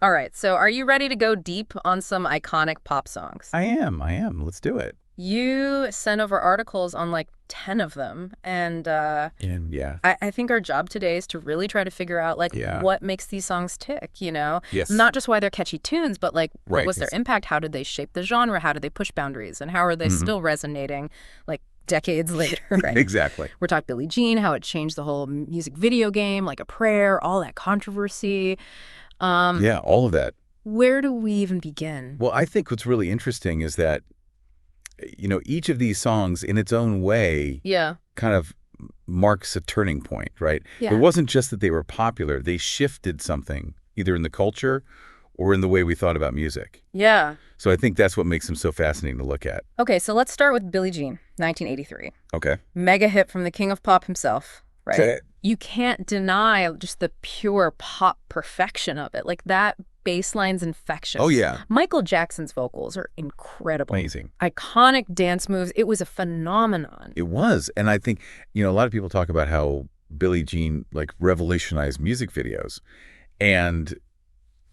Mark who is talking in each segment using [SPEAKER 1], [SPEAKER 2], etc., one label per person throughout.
[SPEAKER 1] All right, so are you ready to go deep on some iconic pop songs?
[SPEAKER 2] I am. Let's do it.
[SPEAKER 1] You sent over articles on like 10 of them, and
[SPEAKER 2] And yeah,
[SPEAKER 1] I think our job today is to really try to figure out like
[SPEAKER 2] yeah.
[SPEAKER 1] what makes these songs tick, you know?
[SPEAKER 2] Yes.
[SPEAKER 1] Not just why they're catchy tunes, but like what
[SPEAKER 2] Right.
[SPEAKER 1] was their impact? How did they shape the genre? How did they push boundaries? And how are they
[SPEAKER 2] Mhm.
[SPEAKER 1] still resonating like decades later, right?
[SPEAKER 2] Exactly.
[SPEAKER 1] We're talking Billie Jean, how it changed the whole music video game, like a prayer, all that controversy. Um,
[SPEAKER 2] Yeah, all of that.
[SPEAKER 1] where do we even begin?
[SPEAKER 2] Well, I think what's really interesting is that, each of these songs in its own way
[SPEAKER 1] Yeah.
[SPEAKER 2] kind of marks a turning point, right?
[SPEAKER 1] Yeah.
[SPEAKER 2] It wasn't just that they were popular. They shifted something, either in the culture or in the way we thought about music.
[SPEAKER 1] Yeah.
[SPEAKER 2] So I think that's what makes them so fascinating to look at.
[SPEAKER 1] Okay, so let's start with Billie Jean, 1983.
[SPEAKER 2] Okay.
[SPEAKER 1] Mega hit from the king of pop himself, right?
[SPEAKER 2] Okay.
[SPEAKER 1] You can't deny just the pure pop perfection of it. Like that bass line's infectious.
[SPEAKER 2] Oh, yeah.
[SPEAKER 1] Michael Jackson's vocals are incredible.
[SPEAKER 2] Amazing.
[SPEAKER 1] Iconic dance moves. It was a phenomenon.
[SPEAKER 2] It was. And I think, a lot of people talk about how Billie Jean, like, revolutionized music videos. And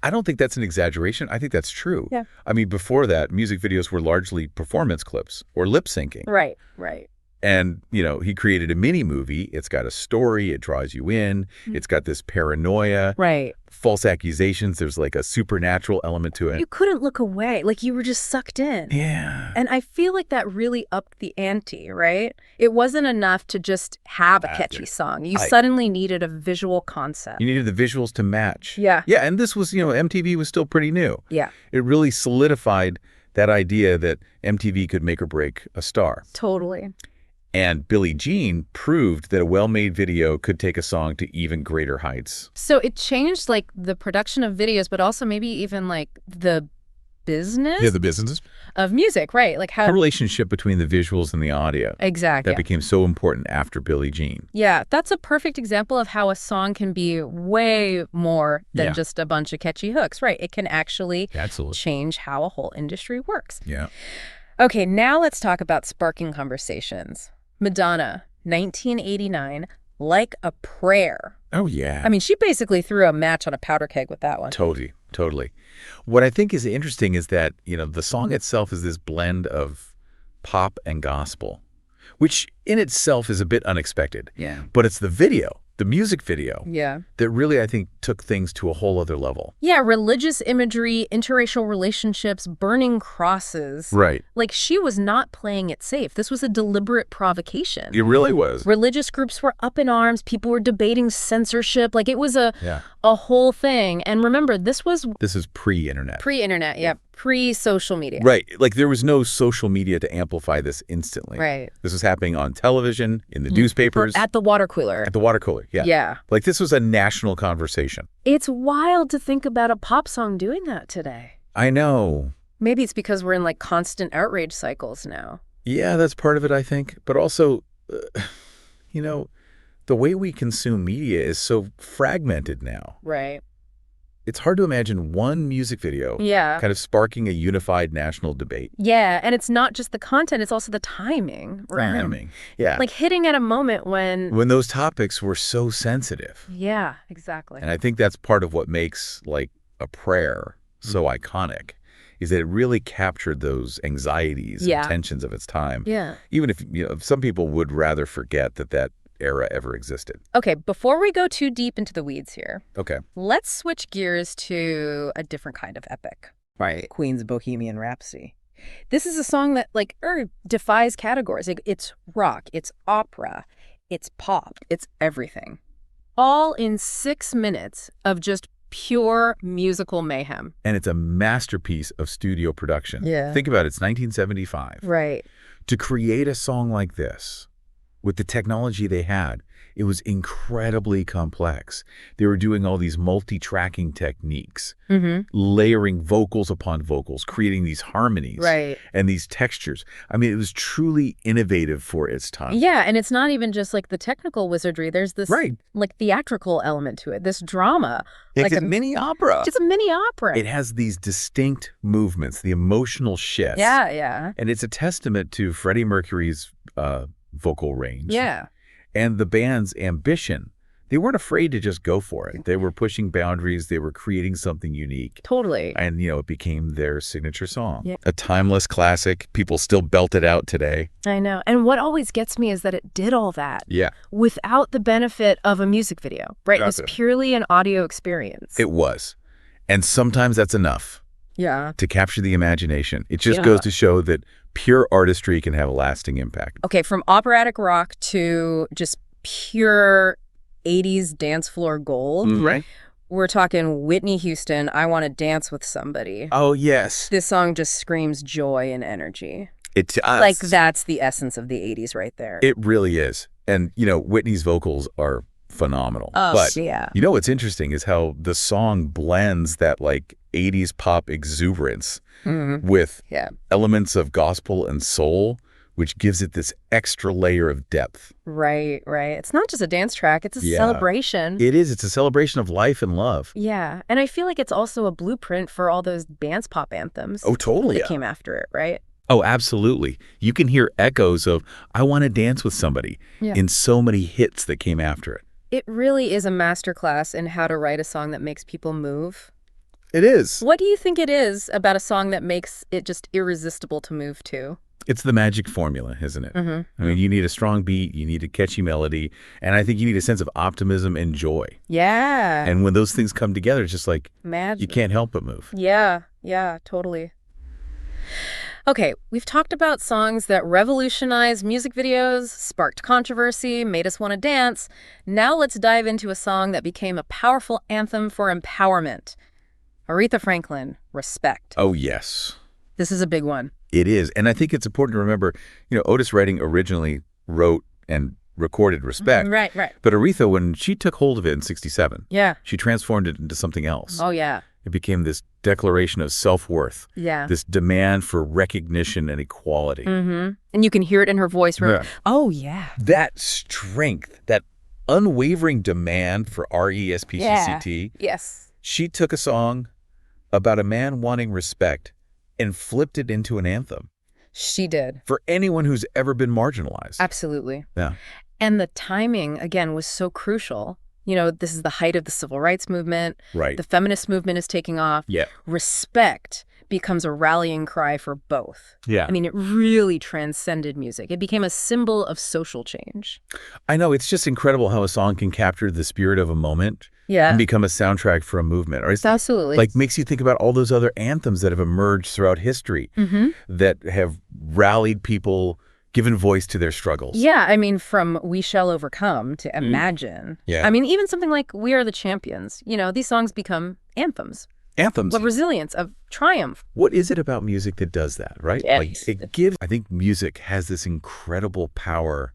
[SPEAKER 2] I don't think that's an exaggeration. I think that's true.
[SPEAKER 1] Yeah.
[SPEAKER 2] I mean, before that, music videos were largely performance clips or lip syncing.
[SPEAKER 1] Right, right.
[SPEAKER 2] And, he created a mini movie. It's got a story. It draws you in. It's got this paranoia,
[SPEAKER 1] Right.
[SPEAKER 2] false accusations. There's like a supernatural element to it.
[SPEAKER 1] You couldn't look away. Like you were just sucked in.
[SPEAKER 2] Yeah.
[SPEAKER 1] And I feel like that really upped the ante, right? It wasn't enough to just have a catchy song. You suddenly needed a visual concept.
[SPEAKER 2] You needed the visuals to match.
[SPEAKER 1] Yeah.
[SPEAKER 2] Yeah, and this was, MTV was still pretty new.
[SPEAKER 1] Yeah.
[SPEAKER 2] It really solidified that idea that MTV could make or break a star.
[SPEAKER 1] Totally.
[SPEAKER 2] And Billie Jean proved that a well-made video could take a song to even greater heights.
[SPEAKER 1] So it changed like the production of videos, but also maybe even like the business
[SPEAKER 2] Yeah, the businesses.
[SPEAKER 1] of music, right? Like how
[SPEAKER 2] The relationship between the visuals and the audio.
[SPEAKER 1] exactly.
[SPEAKER 2] That became so important after Billie Jean.
[SPEAKER 1] Yeah, that's a perfect example of how a song can be way more than
[SPEAKER 2] Yeah.
[SPEAKER 1] just a bunch of catchy hooks, right? It can actually
[SPEAKER 2] Absolutely.
[SPEAKER 1] change how a whole industry works.
[SPEAKER 2] Yeah.
[SPEAKER 1] Okay, now let's talk about sparking conversations. Madonna, 1989, Like a Prayer.
[SPEAKER 2] Oh, yeah.
[SPEAKER 1] I mean, she basically threw a match on a powder keg with that one.
[SPEAKER 2] Totally, totally. What I think is interesting is that, the song itself is this blend of pop and gospel, which in itself is a bit unexpected.
[SPEAKER 1] Yeah.
[SPEAKER 2] But it's the video, the music video,
[SPEAKER 1] Yeah.
[SPEAKER 2] that really, I think, took things to a whole other level.
[SPEAKER 1] Yeah, religious imagery, interracial relationships, burning crosses.
[SPEAKER 2] Right.
[SPEAKER 1] Like, she was not playing it safe. This was a deliberate provocation.
[SPEAKER 2] It really was.
[SPEAKER 1] Religious groups were up in arms. People were debating censorship. Like, it was a
[SPEAKER 2] Yeah.
[SPEAKER 1] whole thing. And remember, this was
[SPEAKER 2] This is pre-internet.
[SPEAKER 1] pre-internet, yeah, pre-social media.
[SPEAKER 2] Right. Like there was no social media to amplify this instantly.
[SPEAKER 1] Right.
[SPEAKER 2] This was happening on television, in the newspapers,
[SPEAKER 1] At the water cooler.
[SPEAKER 2] at the water cooler. Yeah.
[SPEAKER 1] Yeah.
[SPEAKER 2] Like this was a national conversation.
[SPEAKER 1] It's wild to think about a pop song doing that today.
[SPEAKER 2] I know.
[SPEAKER 1] Maybe it's because we're in like constant outrage cycles now.
[SPEAKER 2] Yeah, that's part of it, I think. But also, the way we consume media is so fragmented now.
[SPEAKER 1] Right.
[SPEAKER 2] It's hard to imagine one music video
[SPEAKER 1] Yeah.
[SPEAKER 2] kind of sparking a unified national debate.
[SPEAKER 1] Yeah, and it's not just the content, it's also the timing. Right?
[SPEAKER 2] Timing. Yeah.
[SPEAKER 1] Like hitting at a moment when
[SPEAKER 2] When those topics were so sensitive.
[SPEAKER 1] yeah, exactly.
[SPEAKER 2] And I think that's part of what makes, like, a prayer so iconic, is that it really captured those anxieties
[SPEAKER 1] Yeah.
[SPEAKER 2] and tensions of its time.
[SPEAKER 1] Yeah.
[SPEAKER 2] Even if, some people would rather forget that era ever existed.
[SPEAKER 1] Okay, before we go too deep into the weeds here,
[SPEAKER 2] Okay.
[SPEAKER 1] let's switch gears to a different kind of epic.
[SPEAKER 3] Right. Queen's Bohemian Rhapsody.
[SPEAKER 1] This is a song that defies categories. It's rock, it's opera, it's pop, it's everything. All in 6 minutes of just pure musical mayhem.
[SPEAKER 2] And it's a masterpiece of studio production.
[SPEAKER 1] Yeah.
[SPEAKER 2] Think about it. It's 1975.
[SPEAKER 1] Right.
[SPEAKER 2] To create a song like this, with the technology they had, it was incredibly complex. They were doing all these multi-tracking techniques, layering vocals upon vocals, creating these harmonies
[SPEAKER 1] Right.
[SPEAKER 2] and these textures. I mean, it was truly innovative for its time.
[SPEAKER 1] Yeah, and it's not even just like the technical wizardry. There's this
[SPEAKER 2] Right.
[SPEAKER 1] like theatrical element to it, this drama.
[SPEAKER 3] It's
[SPEAKER 1] like
[SPEAKER 3] a mini opera.
[SPEAKER 1] It's a mini opera.
[SPEAKER 2] It has these distinct movements, the emotional shifts.
[SPEAKER 1] Yeah, yeah.
[SPEAKER 2] And it's a testament to Freddie Mercury's vocal range.
[SPEAKER 1] Yeah.
[SPEAKER 2] And the band's ambition they weren't afraid to just go for it. They were pushing boundaries. They were creating something unique.
[SPEAKER 1] Totally.
[SPEAKER 2] And, it became their signature song.
[SPEAKER 1] Yeah.
[SPEAKER 2] A timeless classic. People still belt it out today.
[SPEAKER 1] I know. And what always gets me is that it did all that
[SPEAKER 2] Yeah.
[SPEAKER 1] without the benefit of a music video, right? It was
[SPEAKER 2] Gotcha.
[SPEAKER 1] purely an audio experience.
[SPEAKER 2] It was. And sometimes that's enough
[SPEAKER 1] Yeah.
[SPEAKER 2] to capture the imagination. It just
[SPEAKER 1] Yeah.
[SPEAKER 2] goes to show that pure artistry can have a lasting impact.
[SPEAKER 1] Okay, from operatic rock to just pure 80s dance floor gold.
[SPEAKER 2] Right.
[SPEAKER 1] We're talking Whitney Houston, I Want to Dance with Somebody.
[SPEAKER 2] Oh, yes.
[SPEAKER 1] This song just screams joy and energy.
[SPEAKER 2] It to us,
[SPEAKER 1] Like, that's the essence of the 80s right there.
[SPEAKER 2] It really is. And, Whitney's vocals are phenomenal.
[SPEAKER 1] Oh,
[SPEAKER 2] but
[SPEAKER 1] yeah.
[SPEAKER 2] what's interesting is how the song blends that, 80s pop exuberance with
[SPEAKER 1] Yeah.
[SPEAKER 2] elements of gospel and soul, which gives it this extra layer of depth.
[SPEAKER 1] Right, right. It's not just a dance track, it's a
[SPEAKER 2] Yeah.
[SPEAKER 1] celebration.
[SPEAKER 2] It is. It's a celebration of life and love.
[SPEAKER 1] Yeah, and I feel like it's also a blueprint for all those dance pop anthems
[SPEAKER 2] Oh, totally.
[SPEAKER 1] that came after it, right?
[SPEAKER 2] Oh, absolutely. You can hear echoes of I Want to Dance with Somebody in so many hits that came after it.
[SPEAKER 1] It really is a masterclass in how to write a song that makes people move.
[SPEAKER 2] It is.
[SPEAKER 1] What do you think it is about a song that makes it just irresistible to move to?
[SPEAKER 2] It's the magic formula, isn't it?
[SPEAKER 1] Mm-hmm.
[SPEAKER 2] I mean, you need a strong beat, you need a catchy melody, and I think you need a sense of optimism and joy.
[SPEAKER 1] Yeah.
[SPEAKER 2] And when those things come together, it's just like
[SPEAKER 1] Magic.
[SPEAKER 2] you can't help but move.
[SPEAKER 1] Yeah, totally. Okay, we've talked about songs that revolutionized music videos, sparked controversy, made us want to dance. Now let's dive into a song that became a powerful anthem for empowerment. Aretha Franklin, Respect.
[SPEAKER 2] Oh, yes.
[SPEAKER 1] This is a big one.
[SPEAKER 2] It is. And I think it's important to remember, Otis Redding originally wrote and recorded Respect.
[SPEAKER 1] Right.
[SPEAKER 2] But Aretha, when she took hold of it in 1967,
[SPEAKER 1] Yeah.
[SPEAKER 2] she transformed it into something else.
[SPEAKER 1] Oh, yeah.
[SPEAKER 2] It became this declaration of self-worth,
[SPEAKER 1] Yeah.
[SPEAKER 2] this demand for recognition and equality.
[SPEAKER 1] Mm-hmm. And you can hear it in her voice.
[SPEAKER 2] Yeah.
[SPEAKER 1] Oh, yeah.
[SPEAKER 2] That strength, that unwavering demand for R-E-S-P-E-C-T,
[SPEAKER 1] Yes.
[SPEAKER 2] she took a song about a man wanting respect and flipped it into an anthem
[SPEAKER 1] She did.
[SPEAKER 2] for anyone who's ever been marginalized.
[SPEAKER 1] Absolutely.
[SPEAKER 2] Yeah.
[SPEAKER 1] And the timing, again, was so crucial. This is the height of the civil rights movement.
[SPEAKER 2] Right.
[SPEAKER 1] The feminist movement is taking off.
[SPEAKER 2] Yeah.
[SPEAKER 1] Respect becomes a rallying cry for both.
[SPEAKER 2] Yeah.
[SPEAKER 1] I mean, it really transcended music. It became a symbol of social change.
[SPEAKER 2] I know. It's just incredible how a song can capture the spirit of a moment
[SPEAKER 1] Yeah.
[SPEAKER 2] and become a soundtrack for a movement. Or it's
[SPEAKER 1] Absolutely.
[SPEAKER 2] makes you think about all those other anthems that have emerged throughout history that have rallied people, given voice to their struggles.
[SPEAKER 1] Yeah, I mean, from We Shall Overcome to Imagine.
[SPEAKER 2] Yeah.
[SPEAKER 1] I mean, even something like We Are the Champions. These songs become anthems.
[SPEAKER 2] Anthems.
[SPEAKER 1] Of resilience, of triumph.
[SPEAKER 2] What is it about music that does that, right?
[SPEAKER 1] Yes.
[SPEAKER 2] I think music has this incredible power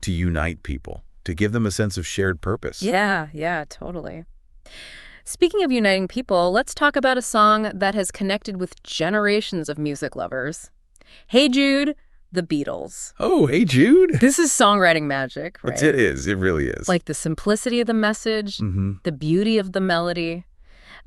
[SPEAKER 2] to unite people, to give them a sense of shared purpose.
[SPEAKER 1] Yeah, totally. Speaking of uniting people, let's talk about a song that has connected with generations of music lovers. Hey Jude, the Beatles.
[SPEAKER 2] Oh, hey, Jude.
[SPEAKER 1] This is songwriting magic, right?
[SPEAKER 2] It is. It really is.
[SPEAKER 1] Like the simplicity of the message, the beauty of the melody,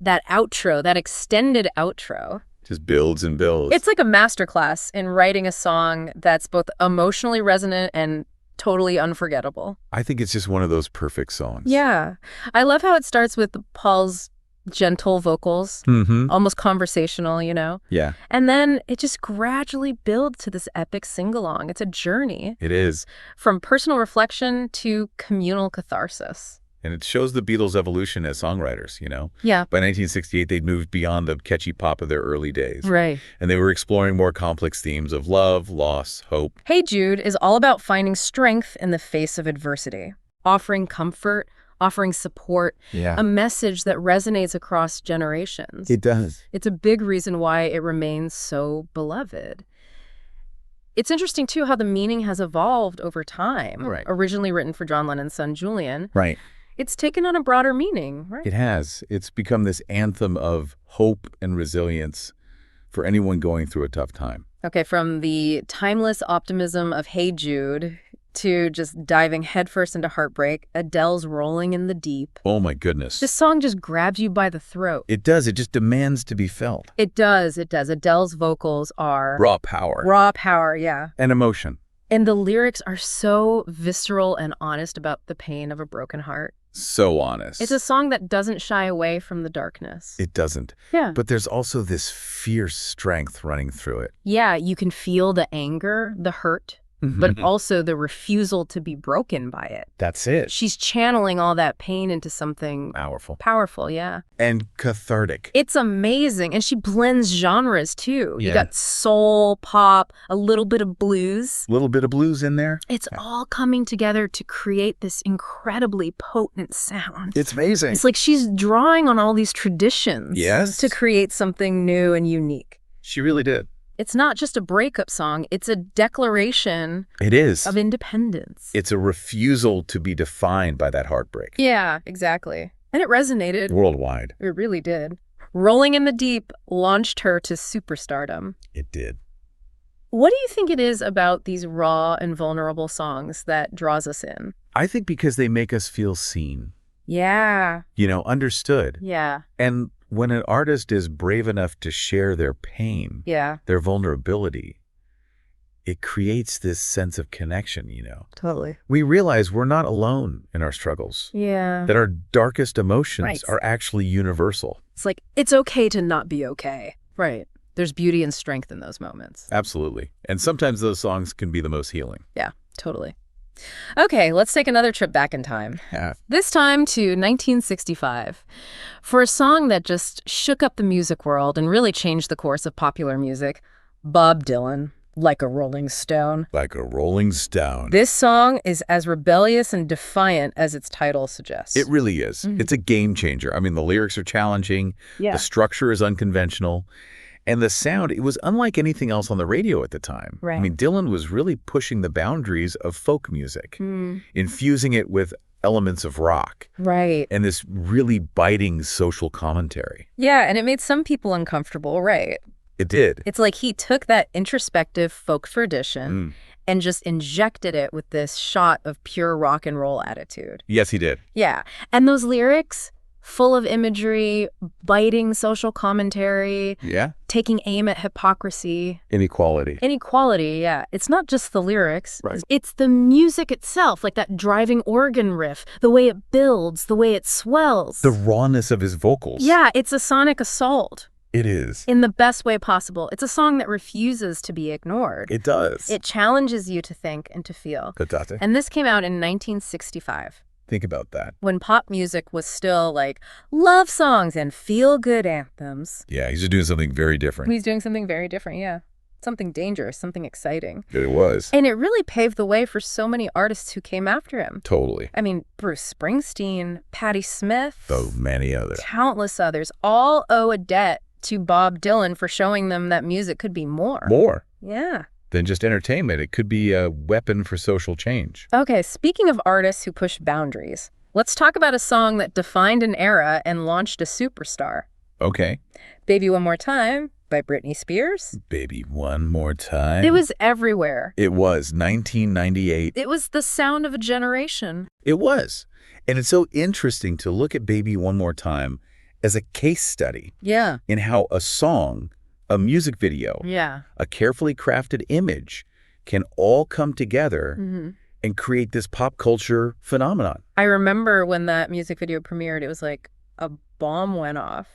[SPEAKER 1] that outro, that extended outro.
[SPEAKER 2] Just builds and builds.
[SPEAKER 1] It's like a masterclass in writing a song that's both emotionally resonant and totally unforgettable.
[SPEAKER 2] I think it's just one of those perfect songs.
[SPEAKER 1] Yeah. I love how it starts with Paul's gentle vocals, almost conversational,
[SPEAKER 2] Yeah,
[SPEAKER 1] And then it just gradually builds to this epic sing-along. It's a journey
[SPEAKER 2] it is.
[SPEAKER 1] from personal reflection to communal catharsis.
[SPEAKER 2] And it shows the Beatles' evolution as songwriters,
[SPEAKER 1] Yeah.
[SPEAKER 2] By 1968, they'd moved beyond the catchy pop of their early days.
[SPEAKER 1] Right.
[SPEAKER 2] And they were exploring more complex themes of love, loss, hope.
[SPEAKER 1] Hey Jude is all about finding strength in the face of adversity, offering comfort, offering support,
[SPEAKER 2] Yeah.
[SPEAKER 1] a message that resonates across generations.
[SPEAKER 2] It does.
[SPEAKER 1] It's a big reason why it remains so beloved. It's interesting, too, how the meaning has evolved over time.
[SPEAKER 2] Right.
[SPEAKER 1] Originally written for John Lennon's son, Julian,
[SPEAKER 2] Right.
[SPEAKER 1] it's taken on a broader meaning, right?
[SPEAKER 2] It has. It's become this anthem of hope and resilience for anyone going through a tough time.
[SPEAKER 1] Okay, from the timeless optimism of Hey Jude to just diving headfirst into heartbreak, Adele's Rolling in the Deep.
[SPEAKER 2] Oh, my goodness.
[SPEAKER 1] This song just grabs you by the throat.
[SPEAKER 2] It does. It just demands to be felt.
[SPEAKER 1] It does. Adele's vocals are
[SPEAKER 2] Raw power.
[SPEAKER 1] raw power, yeah.
[SPEAKER 2] And emotion.
[SPEAKER 1] And the lyrics are so visceral and honest about the pain of a broken heart.
[SPEAKER 2] So honest.
[SPEAKER 1] It's a song that doesn't shy away from the darkness.
[SPEAKER 2] It doesn't.
[SPEAKER 1] Yeah.
[SPEAKER 2] But there's also this fierce strength running through it.
[SPEAKER 1] Yeah, you can feel the anger, the hurt, but also the refusal to be broken by it.
[SPEAKER 2] That's it.
[SPEAKER 1] She's channeling all that pain into something
[SPEAKER 2] Powerful.
[SPEAKER 1] powerful, yeah.
[SPEAKER 2] And cathartic.
[SPEAKER 1] It's amazing. And she blends genres, too. You
[SPEAKER 2] Yeah.
[SPEAKER 1] got soul, pop, a little bit of blues.
[SPEAKER 2] A little bit of blues in there.
[SPEAKER 1] It's all coming together to create this incredibly potent sound.
[SPEAKER 2] It's amazing.
[SPEAKER 1] It's like she's drawing on all these traditions
[SPEAKER 2] Yes.
[SPEAKER 1] to create something new and unique.
[SPEAKER 2] She really did.
[SPEAKER 1] It's not just a breakup song. It's a declaration
[SPEAKER 2] It is.
[SPEAKER 1] of independence.
[SPEAKER 2] It's a refusal to be defined by that heartbreak.
[SPEAKER 1] Yeah, exactly. And it resonated.
[SPEAKER 2] Worldwide.
[SPEAKER 1] It really did. Rolling in the Deep launched her to superstardom.
[SPEAKER 2] It did.
[SPEAKER 1] What do you think it is about these raw and vulnerable songs that draws us in?
[SPEAKER 2] I think because they make us feel seen,
[SPEAKER 1] Yeah.
[SPEAKER 2] understood.
[SPEAKER 1] Yeah.
[SPEAKER 2] And when an artist is brave enough to share their pain,
[SPEAKER 1] Yeah.
[SPEAKER 2] their vulnerability, it creates this sense of connection,
[SPEAKER 1] Totally.
[SPEAKER 2] We realize we're not alone in our struggles,
[SPEAKER 1] Yeah.
[SPEAKER 2] that our darkest emotions
[SPEAKER 1] Right.
[SPEAKER 2] are actually universal.
[SPEAKER 1] It's like, it's okay to not be okay. Right. There's beauty and strength in those moments.
[SPEAKER 2] Absolutely. And sometimes those songs can be the most healing.
[SPEAKER 1] Yeah, totally. Okay, let's take another trip back in time.
[SPEAKER 2] Yeah.
[SPEAKER 1] This time to 1965, for a song that just shook up the music world and really changed the course of popular music, Bob Dylan, Like a Rolling Stone.
[SPEAKER 2] Like a rolling stone.
[SPEAKER 1] This song is as rebellious and defiant as its title suggests.
[SPEAKER 2] It really is. It's a game changer. I mean, the lyrics are challenging.
[SPEAKER 1] Yeah.
[SPEAKER 2] The structure is unconventional. And the sound, it was unlike anything else on the radio at the time.
[SPEAKER 1] Right.
[SPEAKER 2] I mean, Dylan was really pushing the boundaries of folk music, infusing it with elements of rock
[SPEAKER 1] Right.
[SPEAKER 2] and this really biting social commentary.
[SPEAKER 1] Yeah, and it made some people uncomfortable, right?
[SPEAKER 2] It did.
[SPEAKER 1] It's like he took that introspective folk tradition and just injected it with this shot of pure rock and roll attitude.
[SPEAKER 2] Yes, he did.
[SPEAKER 1] Yeah. And those lyrics, full of imagery, biting social commentary,
[SPEAKER 2] Yeah.
[SPEAKER 1] taking aim at hypocrisy,
[SPEAKER 2] Inequality.
[SPEAKER 1] inequality, yeah. It's not just the lyrics.
[SPEAKER 2] Right.
[SPEAKER 1] It's the music itself, like that driving organ riff, the way it builds, the way it swells.
[SPEAKER 2] The rawness of his vocals.
[SPEAKER 1] Yeah, it's a sonic assault
[SPEAKER 2] It is.
[SPEAKER 1] in the best way possible. It's a song that refuses to be ignored.
[SPEAKER 2] It does.
[SPEAKER 1] It challenges you to think and to feel.
[SPEAKER 2] Katate.
[SPEAKER 1] And this came out in 1965.
[SPEAKER 2] Think about that.
[SPEAKER 1] When pop music was still like love songs and feel-good anthems.
[SPEAKER 2] Yeah, he's just doing something very different.
[SPEAKER 1] He's doing something very different, yeah. Something dangerous, something exciting.
[SPEAKER 2] It was.
[SPEAKER 1] And it really paved the way for so many artists who came after him.
[SPEAKER 2] Totally.
[SPEAKER 1] I mean, Bruce Springsteen, Patti Smith,
[SPEAKER 2] So many others.
[SPEAKER 1] countless others, all owe a debt to Bob Dylan for showing them that music could be more.
[SPEAKER 2] More
[SPEAKER 1] Yeah.
[SPEAKER 2] than just entertainment. It could be a weapon for social change.
[SPEAKER 1] Okay, speaking of artists who push boundaries, let's talk about a song that defined an era and launched a superstar.
[SPEAKER 2] Okay.
[SPEAKER 1] Baby One More Time by Britney Spears.
[SPEAKER 2] Baby, one more time.
[SPEAKER 1] It was everywhere.
[SPEAKER 2] It was 1998.
[SPEAKER 1] It was the sound of a generation.
[SPEAKER 2] It was. And it's so interesting to look at Baby One More Time as a case study
[SPEAKER 1] Yeah.
[SPEAKER 2] in how a song, a music video,
[SPEAKER 1] Yeah.
[SPEAKER 2] a carefully crafted image can all come together and create this pop culture phenomenon.
[SPEAKER 1] I remember when that music video premiered, it was like a bomb went off.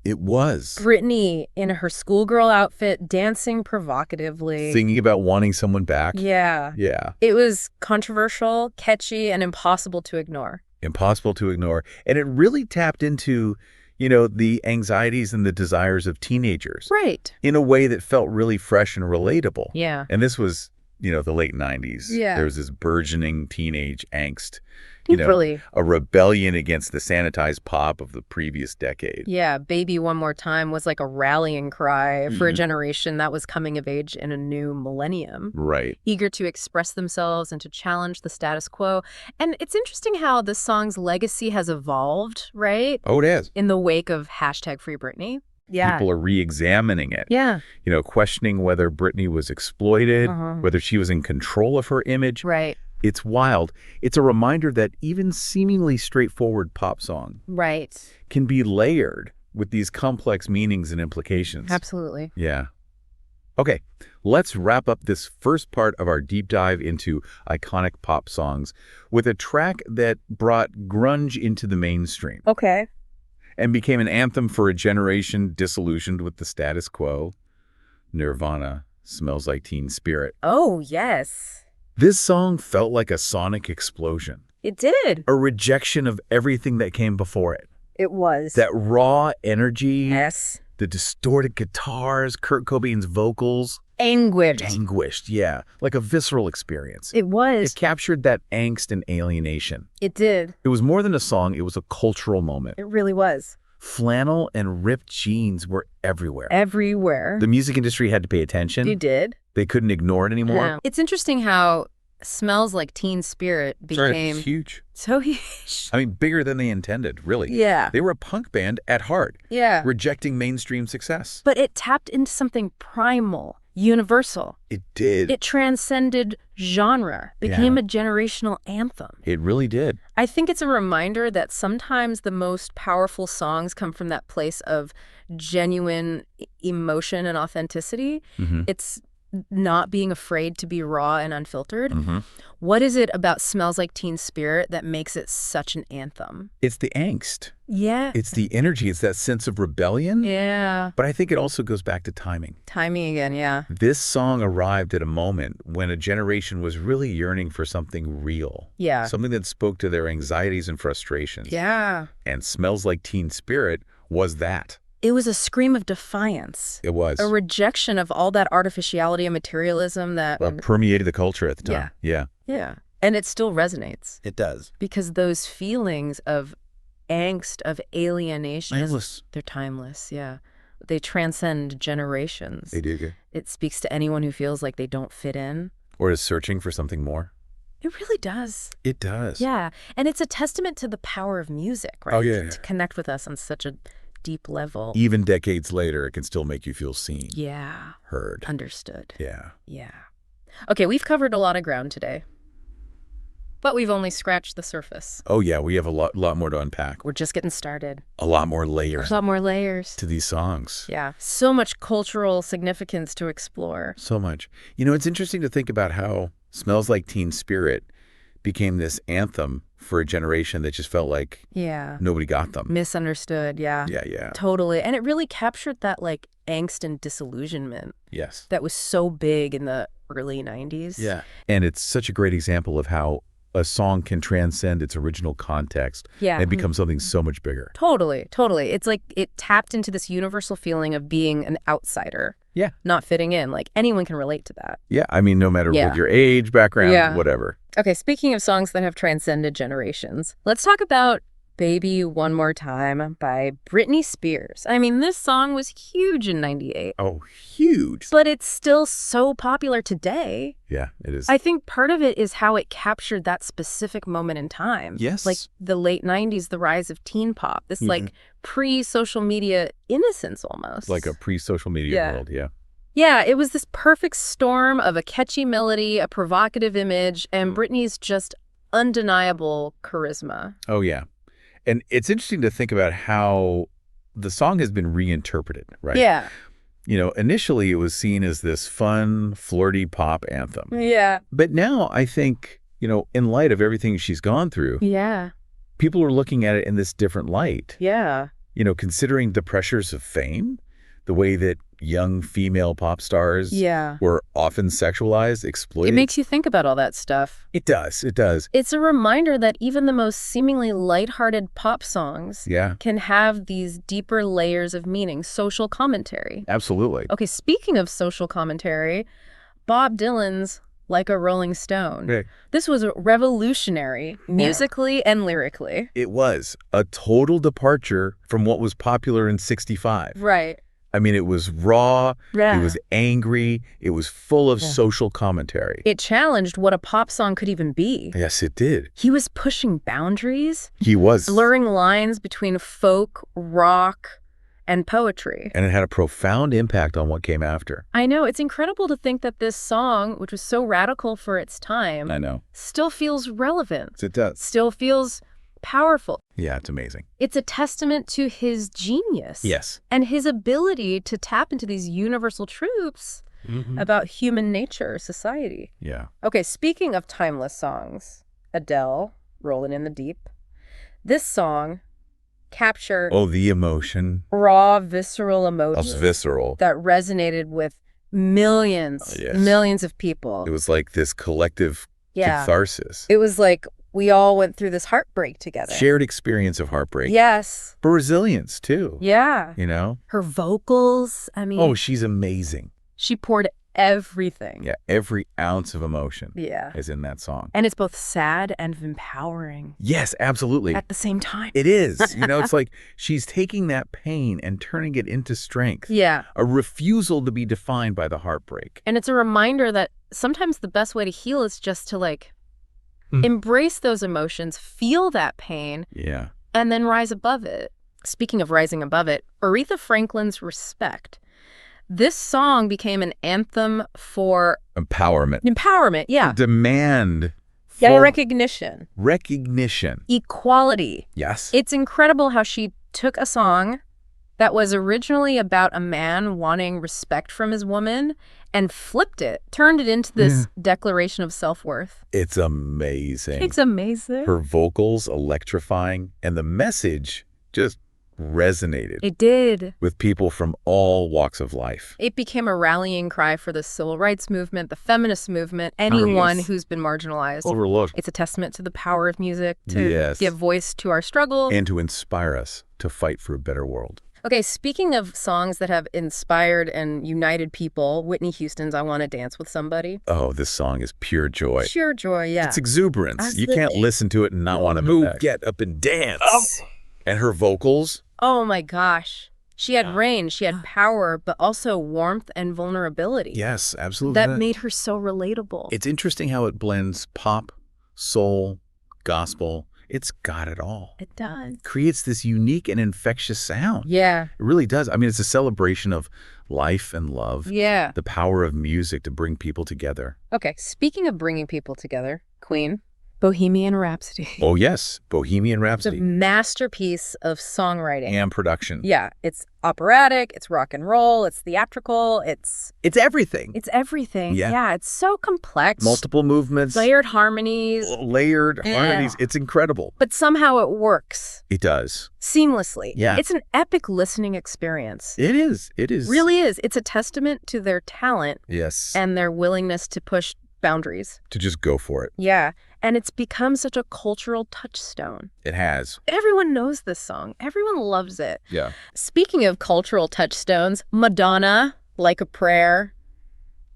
[SPEAKER 2] It was.
[SPEAKER 1] Britney in her schoolgirl outfit, dancing provocatively.
[SPEAKER 2] Singing about wanting someone back.
[SPEAKER 1] Yeah.
[SPEAKER 2] Yeah.
[SPEAKER 1] It was controversial, catchy, and impossible to ignore.
[SPEAKER 2] Impossible to ignore. And it really tapped into, the anxieties and the desires of teenagers
[SPEAKER 1] Right.
[SPEAKER 2] in a way that felt really fresh and relatable.
[SPEAKER 1] Yeah.
[SPEAKER 2] And this was, the late 90s.
[SPEAKER 1] Yeah.
[SPEAKER 2] There was this burgeoning teenage angst,
[SPEAKER 1] Really.
[SPEAKER 2] a rebellion against the sanitized pop of the previous decade.
[SPEAKER 1] Yeah, Baby One More Time was like a rallying cry for a generation that was coming of age in a new millennium,
[SPEAKER 2] Right.
[SPEAKER 1] eager to express themselves and to challenge the status quo. And it's interesting how the song's legacy has evolved, right?
[SPEAKER 2] Oh, it is.
[SPEAKER 1] In the wake of #FreeBritney. Yeah.
[SPEAKER 2] People are re-examining it.
[SPEAKER 1] Yeah.
[SPEAKER 2] Questioning whether Britney was exploited,
[SPEAKER 1] Uh-huh.
[SPEAKER 2] whether she was in control of her image.
[SPEAKER 1] Right.
[SPEAKER 2] It's wild. It's a reminder that even seemingly straightforward pop song
[SPEAKER 1] Right.
[SPEAKER 2] can be layered with these complex meanings and implications.
[SPEAKER 1] Absolutely.
[SPEAKER 2] Yeah. Okay, let's wrap up this first part of our deep dive into iconic pop songs with a track that brought grunge into the mainstream
[SPEAKER 1] Okay.
[SPEAKER 2] and became an anthem for a generation disillusioned with the status quo. Nirvana, Smells Like Teen Spirit.
[SPEAKER 1] Oh, yes.
[SPEAKER 2] This song felt like a sonic explosion,
[SPEAKER 1] It did.
[SPEAKER 2] a rejection of everything that came before it.
[SPEAKER 1] It was.
[SPEAKER 2] That raw energy,
[SPEAKER 1] Yes.
[SPEAKER 2] the distorted guitars, Kurt Cobain's vocals.
[SPEAKER 1] Anguished.
[SPEAKER 2] Yeah, like a visceral experience.
[SPEAKER 1] It was.
[SPEAKER 2] It captured that angst and alienation.
[SPEAKER 1] It did.
[SPEAKER 2] It was more than a song, it was a cultural moment.
[SPEAKER 1] It really was.
[SPEAKER 2] Flannel and ripped jeans were everywhere.
[SPEAKER 1] Everywhere.
[SPEAKER 2] The music industry had to pay attention.
[SPEAKER 1] You did.
[SPEAKER 2] They couldn't ignore it anymore.
[SPEAKER 1] Yeah. It's interesting how Smells Like Teen Spirit became
[SPEAKER 2] It's huge.
[SPEAKER 1] so huge.
[SPEAKER 2] I mean, bigger than they intended, really.
[SPEAKER 1] Yeah.
[SPEAKER 2] They were a punk band at heart,
[SPEAKER 1] Yeah.
[SPEAKER 2] rejecting mainstream success.
[SPEAKER 1] But it tapped into something primal, universal.
[SPEAKER 2] It did.
[SPEAKER 1] It transcended genre, became a generational anthem.
[SPEAKER 2] It really did.
[SPEAKER 1] I think it's a reminder that sometimes the most powerful songs come from that place of genuine emotion and authenticity. It's not being afraid to be raw and unfiltered. What is it about Smells Like Teen Spirit that makes it such an anthem?
[SPEAKER 2] It's the angst.
[SPEAKER 1] Yeah.
[SPEAKER 2] It's the energy. It's that sense of rebellion.
[SPEAKER 1] Yeah.
[SPEAKER 2] But I think it also goes back to timing.
[SPEAKER 1] Timing again, yeah.
[SPEAKER 2] This song arrived at a moment when a generation was really yearning for something real.
[SPEAKER 1] Yeah.
[SPEAKER 2] Something that spoke to their anxieties and frustrations.
[SPEAKER 1] Yeah.
[SPEAKER 2] And Smells Like Teen Spirit was that.
[SPEAKER 1] It was a scream of defiance.
[SPEAKER 2] It was.
[SPEAKER 1] A rejection of all that artificiality and materialism that...
[SPEAKER 2] permeated the culture at the time. Yeah.
[SPEAKER 1] Yeah. And it still resonates.
[SPEAKER 2] It does.
[SPEAKER 1] Because those feelings of angst, of alienation...
[SPEAKER 2] Timeless.
[SPEAKER 1] They're timeless, yeah. They transcend generations.
[SPEAKER 2] They do.
[SPEAKER 1] It speaks to anyone who feels like they don't fit in.
[SPEAKER 2] Or is searching for something more.
[SPEAKER 1] It really does.
[SPEAKER 2] It does.
[SPEAKER 1] Yeah. And it's a testament to the power of music, right?
[SPEAKER 2] Oh, yeah.
[SPEAKER 1] To connect with us on such a deep level.
[SPEAKER 2] Even decades later, it can still make you feel seen.
[SPEAKER 1] Yeah.
[SPEAKER 2] Heard.
[SPEAKER 1] Understood.
[SPEAKER 2] Yeah.
[SPEAKER 1] Yeah. Okay, we've covered a lot of ground today. But we've only scratched the surface.
[SPEAKER 2] Oh, yeah, we have a lot more to unpack.
[SPEAKER 1] We're just getting started.
[SPEAKER 2] A lot more layers
[SPEAKER 1] There's a lot more layers.
[SPEAKER 2] to these songs.
[SPEAKER 1] Yeah. So much cultural significance to explore.
[SPEAKER 2] So much. You know, it's interesting to think about how Smells Like Teen Spirit became this anthem for a generation that just felt like nobody got them.
[SPEAKER 1] Misunderstood, yeah.
[SPEAKER 2] Yeah.
[SPEAKER 1] Totally. And it really captured that, like, angst and disillusionment
[SPEAKER 2] Yes.
[SPEAKER 1] that was so big in the early 90s.
[SPEAKER 2] Yeah. And it's such a great example of how a song can transcend its original context and become something so much bigger.
[SPEAKER 1] Totally. It's like it tapped into this universal feeling of being an outsider.
[SPEAKER 2] Yeah.
[SPEAKER 1] Not fitting in. Like, anyone can relate to that.
[SPEAKER 2] Yeah. I mean, no matter what your age, background, whatever.
[SPEAKER 1] Okay, speaking of songs that have transcended generations, let's talk about Baby One More Time by Britney Spears. I mean, this song was huge in 98.
[SPEAKER 2] Oh, huge.
[SPEAKER 1] But it's still so popular today.
[SPEAKER 2] Yeah, it is.
[SPEAKER 1] I think part of it is how it captured that specific moment in time.
[SPEAKER 2] Yes.
[SPEAKER 1] Like the late 90s, the rise of teen pop, this like pre-social media innocence almost.
[SPEAKER 2] Like a pre-social media world, yeah.
[SPEAKER 1] Yeah, it was this perfect storm of a catchy melody, a provocative image, and Britney's just undeniable charisma.
[SPEAKER 2] Oh, yeah. And it's interesting to think about how the song has been reinterpreted, right?
[SPEAKER 1] Yeah.
[SPEAKER 2] You know, initially it was seen as this fun, flirty pop anthem.
[SPEAKER 1] Yeah.
[SPEAKER 2] But now I think, you know, in light of everything she's gone through, people are looking at it in this different light.
[SPEAKER 1] Yeah.
[SPEAKER 2] You know, considering the pressures of fame, the way that young female pop stars were often sexualized, exploited.
[SPEAKER 1] It makes you think about all that stuff.
[SPEAKER 2] It does. It does.
[SPEAKER 1] It's a reminder that even the most seemingly lighthearted pop songs can have these deeper layers of meaning, social commentary.
[SPEAKER 2] Absolutely.
[SPEAKER 1] Okay, speaking of social commentary, Bob Dylan's Like a Rolling Stone.
[SPEAKER 2] Okay.
[SPEAKER 1] This was revolutionary, musically and lyrically.
[SPEAKER 2] It was a total departure from what was popular in '65.
[SPEAKER 1] Right.
[SPEAKER 2] I mean, it was raw, it was angry, it was full of social commentary.
[SPEAKER 1] It challenged what a pop song could even be.
[SPEAKER 2] Yes, it did.
[SPEAKER 1] He was pushing boundaries.
[SPEAKER 2] He was.
[SPEAKER 1] Blurring lines between folk, rock, and poetry.
[SPEAKER 2] And it had a profound impact on what came after.
[SPEAKER 1] I know. It's incredible to think that this song, which was so radical for its time,
[SPEAKER 2] I know,
[SPEAKER 1] still feels relevant.
[SPEAKER 2] It does.
[SPEAKER 1] Still feels powerful.
[SPEAKER 2] Yeah, it's amazing.
[SPEAKER 1] It's a testament to his genius.
[SPEAKER 2] Yes.
[SPEAKER 1] And his ability to tap into these universal truths about human nature, society.
[SPEAKER 2] Yeah.
[SPEAKER 1] Okay, speaking of timeless songs, Adele, Rolling in the Deep. This song captured
[SPEAKER 2] Oh, the emotion.
[SPEAKER 1] raw, visceral
[SPEAKER 2] That was
[SPEAKER 1] emotions
[SPEAKER 2] visceral.
[SPEAKER 1] that resonated with millions,
[SPEAKER 2] Yes.
[SPEAKER 1] millions of people.
[SPEAKER 2] It was like this collective
[SPEAKER 1] Yeah.
[SPEAKER 2] catharsis.
[SPEAKER 1] It was like we all went through this heartbreak together.
[SPEAKER 2] Shared experience of heartbreak.
[SPEAKER 1] Yes.
[SPEAKER 2] For resilience, too.
[SPEAKER 1] Yeah.
[SPEAKER 2] You know?
[SPEAKER 1] Her vocals, I mean,
[SPEAKER 2] Oh, she's amazing.
[SPEAKER 1] she poured everything.
[SPEAKER 2] Yeah, every ounce of emotion
[SPEAKER 1] Yeah.
[SPEAKER 2] is in that song.
[SPEAKER 1] And it's both sad and empowering
[SPEAKER 2] Yes, absolutely.
[SPEAKER 1] at the same time.
[SPEAKER 2] It is. You know, it's like she's taking that pain and turning it into strength.
[SPEAKER 1] Yeah.
[SPEAKER 2] A refusal to be defined by the heartbreak.
[SPEAKER 1] And it's a reminder that sometimes the best way to heal is just to embrace those emotions, feel that pain,
[SPEAKER 2] Yeah.
[SPEAKER 1] and then rise above it. Speaking of rising above it, Aretha Franklin's Respect. This song became an anthem for
[SPEAKER 2] Empowerment.
[SPEAKER 1] yeah.
[SPEAKER 2] Demand
[SPEAKER 1] Yeah,
[SPEAKER 2] for
[SPEAKER 1] recognition,
[SPEAKER 2] recognition.
[SPEAKER 1] equality.
[SPEAKER 2] Yes.
[SPEAKER 1] It's incredible how she took a song that was originally about a man wanting respect from his woman and flipped it, turned it into this declaration of self-worth.
[SPEAKER 2] It's amazing.
[SPEAKER 1] It's amazing.
[SPEAKER 2] Her vocals electrifying, and the message just resonated
[SPEAKER 1] It did.
[SPEAKER 2] with people from all walks of life.
[SPEAKER 1] It became a rallying cry for the civil rights movement, the feminist movement, anyone
[SPEAKER 2] Yes.
[SPEAKER 1] who's been marginalized.
[SPEAKER 2] Overlooked.
[SPEAKER 1] It's a testament to the power of music to
[SPEAKER 2] Yes.
[SPEAKER 1] give voice to our struggle.
[SPEAKER 2] And to inspire us to fight for a better world.
[SPEAKER 1] Okay, speaking of songs that have inspired and united people, Whitney Houston's I Want to Dance with Somebody.
[SPEAKER 2] Oh, this song is pure joy.
[SPEAKER 1] Pure joy, yeah.
[SPEAKER 2] It's exuberance.
[SPEAKER 1] Absolutely.
[SPEAKER 2] You can't listen to it and not want to move, get up and dance. And her vocals,
[SPEAKER 1] Oh my gosh. She had range, she had power, but also warmth and vulnerability.
[SPEAKER 2] yes, absolutely.
[SPEAKER 1] That made her so relatable.
[SPEAKER 2] It's interesting how it blends pop, soul, gospel. It's got it all.
[SPEAKER 1] It does.
[SPEAKER 2] Creates this unique and infectious sound.
[SPEAKER 1] Yeah.
[SPEAKER 2] It really does. I mean, it's a celebration of life and love.
[SPEAKER 1] Yeah.
[SPEAKER 2] The power of music to bring people together.
[SPEAKER 1] Okay, speaking of bringing people together, Queen, Bohemian Rhapsody.
[SPEAKER 2] Oh, yes. Bohemian
[SPEAKER 1] It's a
[SPEAKER 2] Rhapsody.
[SPEAKER 1] masterpiece of songwriting.
[SPEAKER 2] And production.
[SPEAKER 1] Yeah, it's operatic, it's rock and roll, it's theatrical, it's
[SPEAKER 2] everything.
[SPEAKER 1] everything.
[SPEAKER 2] Yeah.
[SPEAKER 1] Yeah, it's so complex.
[SPEAKER 2] Multiple movements.
[SPEAKER 1] Layered harmonies,
[SPEAKER 2] Layered
[SPEAKER 1] Yeah.
[SPEAKER 2] harmonies. It's incredible.
[SPEAKER 1] but somehow it works
[SPEAKER 2] It does.
[SPEAKER 1] seamlessly.
[SPEAKER 2] Yeah.
[SPEAKER 1] It's an epic listening experience.
[SPEAKER 2] It is. It is.
[SPEAKER 1] Really is. It's a testament to their talent
[SPEAKER 2] Yes.
[SPEAKER 1] and their willingness to push boundaries.
[SPEAKER 2] To just go for it.
[SPEAKER 1] Yeah, and it's become such a cultural touchstone.
[SPEAKER 2] It has.
[SPEAKER 1] Everyone knows this song. Everyone loves it.
[SPEAKER 2] Yeah.
[SPEAKER 1] Speaking of cultural touchstones, Madonna, Like a Prayer.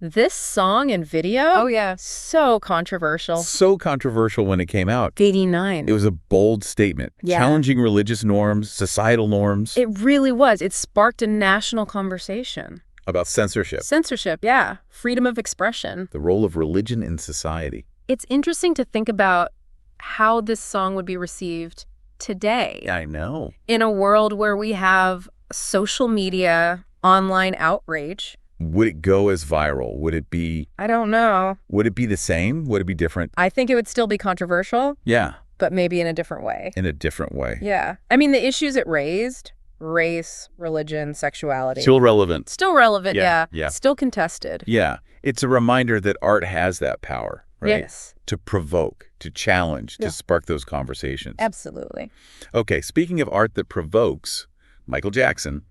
[SPEAKER 1] This song and video,
[SPEAKER 3] Oh, yeah.
[SPEAKER 1] so controversial.
[SPEAKER 2] So controversial when it came out.
[SPEAKER 1] 89.
[SPEAKER 2] It was a bold statement.
[SPEAKER 1] Yeah.
[SPEAKER 2] Challenging religious norms, societal norms.
[SPEAKER 1] It really was. It sparked a national conversation.
[SPEAKER 2] About censorship.
[SPEAKER 1] Censorship, yeah. Freedom of expression.
[SPEAKER 2] The role of religion in society.
[SPEAKER 1] It's interesting to think about how this song would be received today
[SPEAKER 2] I know.
[SPEAKER 1] in a world where we have social media, online outrage.
[SPEAKER 2] Would it go as viral? Would it be
[SPEAKER 1] I don't know.
[SPEAKER 2] the same? Would it be different?
[SPEAKER 1] I think it would still be controversial,
[SPEAKER 2] Yeah.
[SPEAKER 1] but maybe in a different way.
[SPEAKER 2] In a different way.
[SPEAKER 1] Yeah. I mean, the issues it raised, race, religion, sexuality.
[SPEAKER 2] Still relevant.
[SPEAKER 1] Still relevant,
[SPEAKER 2] Yeah,
[SPEAKER 1] yeah.
[SPEAKER 2] yeah.
[SPEAKER 1] Still contested.
[SPEAKER 2] Yeah. It's a reminder that art has that power, right?
[SPEAKER 1] Yes.
[SPEAKER 2] To provoke, to challenge,
[SPEAKER 1] Yeah.
[SPEAKER 2] to spark those conversations.
[SPEAKER 1] Absolutely.
[SPEAKER 2] Okay, speaking of art that provokes, Michael Jackson,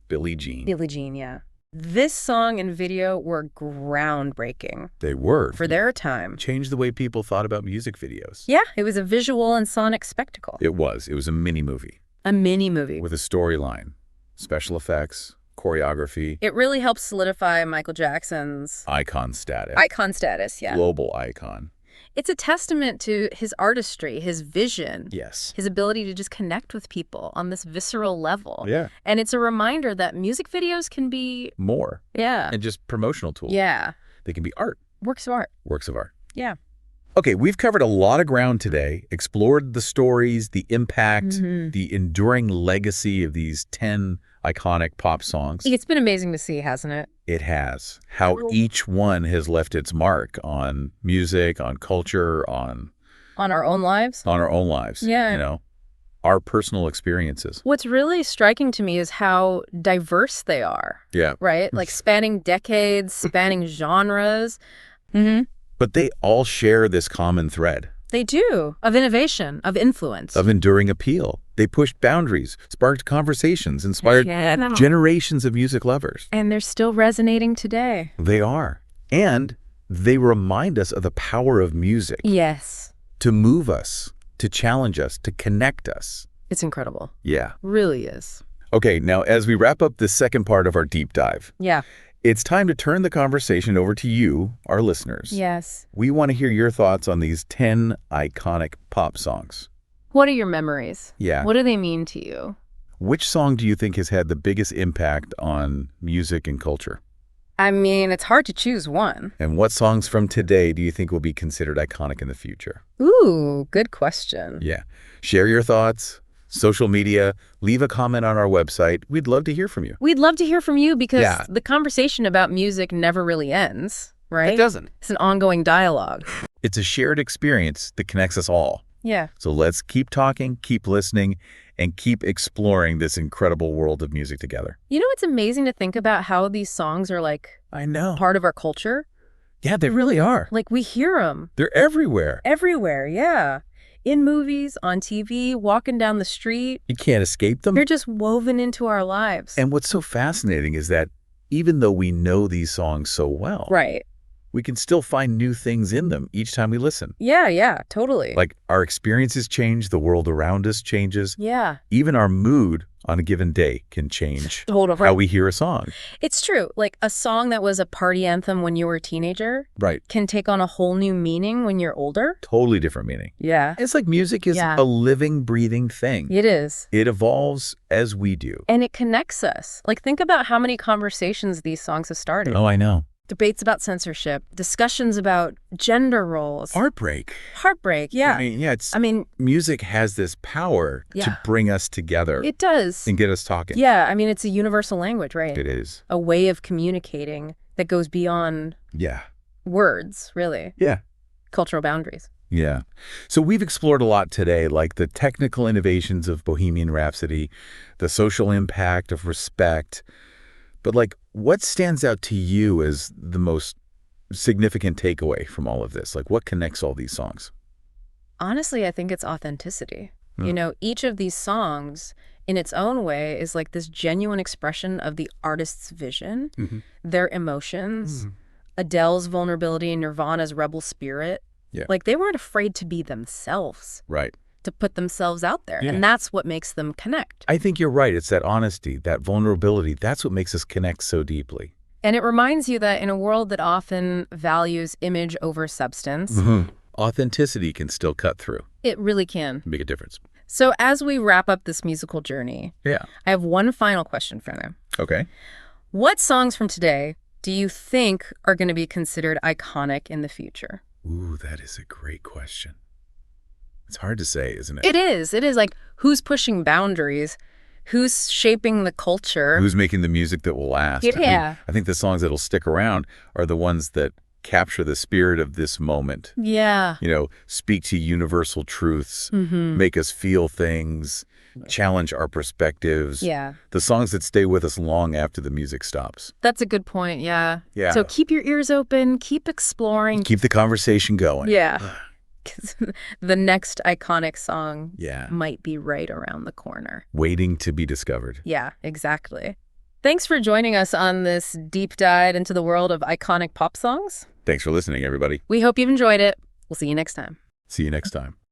[SPEAKER 2] Billie Jean.
[SPEAKER 1] Billie Jean, yeah. This song and video were groundbreaking
[SPEAKER 2] They were.
[SPEAKER 1] for their time.
[SPEAKER 2] Changed the way people thought about music videos.
[SPEAKER 1] Yeah, it was a visual and sonic spectacle.
[SPEAKER 2] It was. It was a mini movie
[SPEAKER 1] A mini movie.
[SPEAKER 2] with a storyline, special effects, choreography,
[SPEAKER 1] It really helped solidify Michael Jackson's
[SPEAKER 2] icon status.
[SPEAKER 1] icon status, yeah.
[SPEAKER 2] Global icon.
[SPEAKER 1] It's a testament to his artistry, his vision,
[SPEAKER 2] Yes.
[SPEAKER 1] his ability to just connect with people on this visceral level.
[SPEAKER 2] Yeah.
[SPEAKER 1] And it's a reminder that music videos can be,
[SPEAKER 2] More.
[SPEAKER 1] yeah,
[SPEAKER 2] And just promotional tools.
[SPEAKER 1] yeah,
[SPEAKER 2] They can be art,
[SPEAKER 1] works of art.
[SPEAKER 2] works of art.
[SPEAKER 1] Yeah.
[SPEAKER 2] Okay, we've covered a lot of ground today, explored the stories, the impact,
[SPEAKER 1] Mhm.
[SPEAKER 2] the enduring legacy of these 10 iconic pop songs.
[SPEAKER 1] It's been amazing to see, hasn't it?
[SPEAKER 2] It has. How each one has left its mark on music, on culture, on
[SPEAKER 1] On our own lives.
[SPEAKER 2] our own lives.
[SPEAKER 1] Yeah.
[SPEAKER 2] You know, our personal experiences.
[SPEAKER 1] What's really striking to me is how diverse they are,
[SPEAKER 2] Yeah.
[SPEAKER 1] right? Like spanning decades, spanning genres. Mm-hmm.
[SPEAKER 2] But they all share this common thread
[SPEAKER 1] They do. Of innovation, of influence.
[SPEAKER 2] of enduring appeal. They pushed boundaries, sparked conversations, inspired generations of music lovers.
[SPEAKER 1] And they're still resonating today.
[SPEAKER 2] They are. And they remind us of the power of music
[SPEAKER 1] Yes.
[SPEAKER 2] to move us, to challenge us, to connect us.
[SPEAKER 1] It's incredible.
[SPEAKER 2] Yeah.
[SPEAKER 1] Really is.
[SPEAKER 2] Okay, now as we wrap up the second part of our deep dive,
[SPEAKER 1] Yeah.
[SPEAKER 2] it's time to turn the conversation over to you, our listeners.
[SPEAKER 1] Yes.
[SPEAKER 2] We want to hear your thoughts on these 10 iconic pop songs.
[SPEAKER 1] What are your memories?
[SPEAKER 2] Yeah.
[SPEAKER 1] What do they mean to you?
[SPEAKER 2] Which song do you think has had the biggest impact on music and culture?
[SPEAKER 1] I mean, it's hard to choose one.
[SPEAKER 2] And what songs from today do you think will be considered iconic in the future?
[SPEAKER 1] Ooh, good question.
[SPEAKER 2] Yeah. Share your thoughts, social media, leave a comment on our website. We'd love to hear from you.
[SPEAKER 1] We'd love to hear from you because
[SPEAKER 2] Yeah.
[SPEAKER 1] the conversation about music never really ends, right?
[SPEAKER 3] It doesn't.
[SPEAKER 1] It's an ongoing dialogue.
[SPEAKER 2] It's a shared experience that connects us all.
[SPEAKER 1] Yeah.
[SPEAKER 2] So let's keep talking, keep listening, and keep exploring this incredible world of music together.
[SPEAKER 1] You know, it's amazing to think about how these songs are like
[SPEAKER 2] I know.
[SPEAKER 1] part of our culture.
[SPEAKER 2] Yeah, they really are.
[SPEAKER 1] Like we hear them
[SPEAKER 2] They're everywhere.
[SPEAKER 1] everywhere. Yeah. In movies, on TV, walking down the street.
[SPEAKER 2] You can't escape them.
[SPEAKER 1] They're just woven into our lives.
[SPEAKER 2] And what's so fascinating is that even though we know these songs so well,
[SPEAKER 1] Right.
[SPEAKER 2] we can still find new things in them each time we listen.
[SPEAKER 1] Yeah, totally.
[SPEAKER 2] Like our experiences change, the world around us changes.
[SPEAKER 1] Yeah.
[SPEAKER 2] Even our mood on a given day can change
[SPEAKER 1] Hold on.
[SPEAKER 2] how we hear a song.
[SPEAKER 1] It's true. Like a song that was a party anthem when you were a teenager
[SPEAKER 2] Right.
[SPEAKER 1] can take on a whole new meaning when you're older.
[SPEAKER 2] Totally different meaning.
[SPEAKER 1] Yeah.
[SPEAKER 2] It's like music is
[SPEAKER 1] Yeah.
[SPEAKER 2] a living, breathing thing.
[SPEAKER 1] It is.
[SPEAKER 2] It evolves as we do.
[SPEAKER 1] And it connects us. Like think about how many conversations these songs have started.
[SPEAKER 2] Oh, I know.
[SPEAKER 1] Debates about censorship, discussions about gender roles,
[SPEAKER 2] Heartbreak.
[SPEAKER 1] heartbreak. Yeah.
[SPEAKER 2] I mean, music has this power
[SPEAKER 1] Yeah.
[SPEAKER 2] to bring us together
[SPEAKER 1] It does.
[SPEAKER 2] and get us talking.
[SPEAKER 1] Yeah. I mean, it's a universal language, right?
[SPEAKER 2] It is.
[SPEAKER 1] A way of communicating that goes beyond
[SPEAKER 2] Yeah.
[SPEAKER 1] words, really.
[SPEAKER 2] Yeah.
[SPEAKER 1] Cultural boundaries.
[SPEAKER 2] Yeah. So we've explored a lot today, like the technical innovations of Bohemian Rhapsody, the social impact of Respect. But like, what stands out to you as the most significant takeaway from all of this? Like, what connects all these songs?
[SPEAKER 1] Honestly, I think it's authenticity. You know, each of these songs in its own way is like this genuine expression of the artist's vision, their emotions, Adele's vulnerability and Nirvana's rebel spirit.
[SPEAKER 2] Yeah.
[SPEAKER 1] Like they weren't afraid to be themselves,
[SPEAKER 2] Right.
[SPEAKER 1] to put themselves out there.
[SPEAKER 2] Yeah.
[SPEAKER 1] And that's what makes them connect.
[SPEAKER 2] I think you're right. It's that honesty, that vulnerability. That's what makes us connect so deeply.
[SPEAKER 1] And it reminds you that in a world that often values image over substance,
[SPEAKER 2] Authenticity can still cut through,
[SPEAKER 1] it really can.
[SPEAKER 2] make a difference.
[SPEAKER 1] So as we wrap up this musical journey,
[SPEAKER 2] Yeah.
[SPEAKER 1] I have one final question for you.
[SPEAKER 2] Okay.
[SPEAKER 1] What songs from today do you think are going to be considered iconic in the future?
[SPEAKER 2] Ooh, that is a great question. It's hard to say, isn't it?
[SPEAKER 1] It is. It is like who's pushing boundaries? Who's shaping the culture?
[SPEAKER 2] Who's making the music that will last?
[SPEAKER 1] Yeah.
[SPEAKER 2] I think the songs that'll stick around are the ones that capture the spirit of this moment.
[SPEAKER 1] Yeah.
[SPEAKER 2] You know, speak to universal truths, make us feel things, challenge our perspectives.
[SPEAKER 1] Yeah.
[SPEAKER 2] The songs that stay with us long after the music stops.
[SPEAKER 1] That's a good point. Yeah.
[SPEAKER 2] Yeah.
[SPEAKER 1] So keep your ears open, keep exploring.
[SPEAKER 2] Keep the conversation going.
[SPEAKER 1] Yeah. 'Cause the next iconic song
[SPEAKER 2] Yeah.
[SPEAKER 1] might be right around the corner.
[SPEAKER 2] Waiting to be discovered.
[SPEAKER 1] Yeah, exactly. Thanks for joining us on this deep dive into the world of iconic pop songs.
[SPEAKER 2] Thanks for listening, everybody.
[SPEAKER 1] We hope you've enjoyed it. We'll see you next time.
[SPEAKER 2] See you next time.